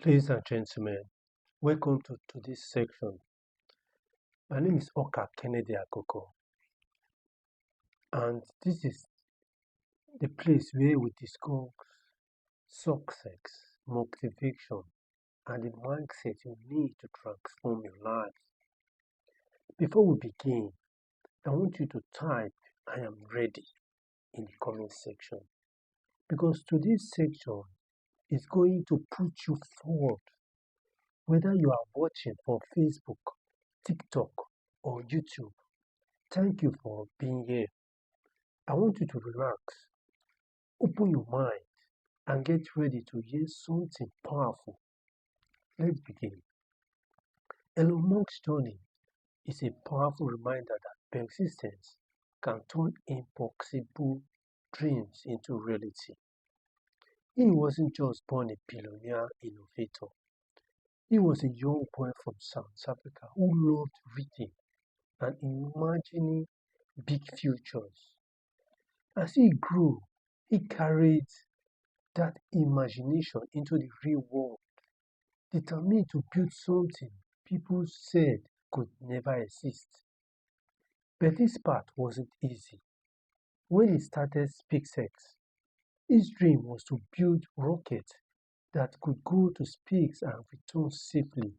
Ladies and gentlemen, welcome to this section. My name is Oka Kennedy Akoko, and this is the place where we discuss success, motivation, and the mindset you need to transform your life. Before we begin, I want you to type "I am ready" in the comment section because today's section is going to put you forward, whether you are watching on Facebook, TikTok, or YouTube. Thank you for being here. I want you to relax, open your mind, and get ready to hear something powerful. Let's begin. Elon Musk's journey is a powerful reminder that persistence can turn impossible dreams into reality. He wasn't just born a billionaire innovator. He was a young boy from South Africa who loved reading and imagining big futures. As he grew, he carried that imagination into the real world, determined to build something people said could never exist. But this path wasn't easy. When he started SpaceX, his dream was to build rockets that could go to space and return safely,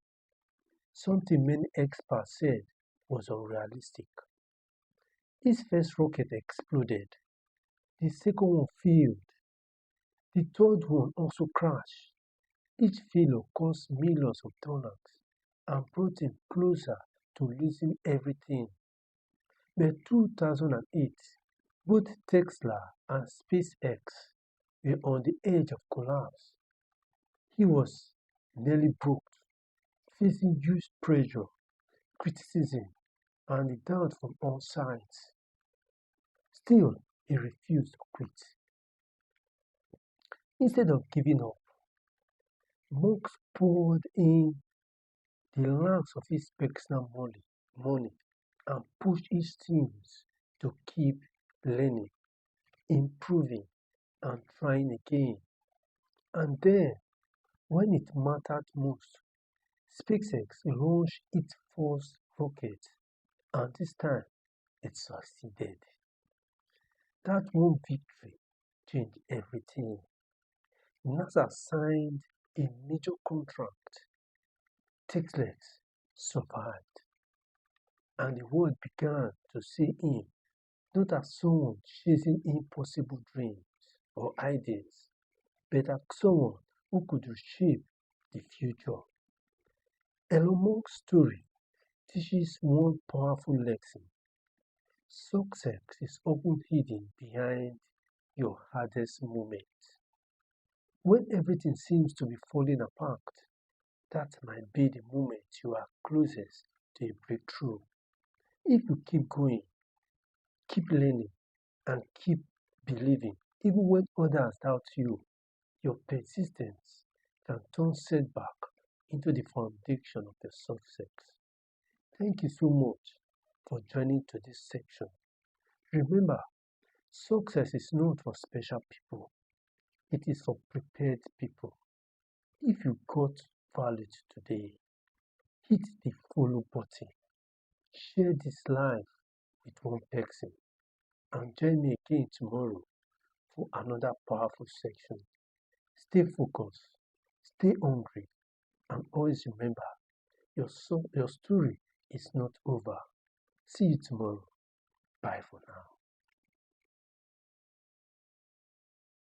something many experts said was unrealistic. His first rocket exploded, the second one failed, the third one also crashed. Each failure cost millions of dollars and brought him closer to losing everything. By 2008, both Tesla and SpaceX were on the edge of collapse. He was nearly broke, facing huge pressure, criticism, and the doubt from all sides. Still, he refused to quit. Instead of giving up, Musk poured in the last of his personal money and pushed his teams to keep learning, improving, and trying again. And then, when it mattered most, SpaceX launched its first rocket, and this time it succeeded. That one victory changed everything. NASA signed a major contract. Tesla survived, and the world began to see him not as someone chasing impossible dreams or ideas, but as someone who could reshape the future. Elon Musk's story teaches one powerful lesson. Success is often hidden behind your hardest moments. When everything seems to be falling apart, that might be the moment you are closest to a breakthrough. If you keep going, keep learning, and keep believing, even when others doubt you, your persistence can turn setback into the foundation of your success. Thank you so much for joining to this section. Remember, success is not for special people, it is for prepared people. If you got value today, hit the follow button, share this live with one person, and join me again tomorrow for another powerful section. Stay focused, stay hungry, and always remember your story is not over. See you tomorrow. Bye for now.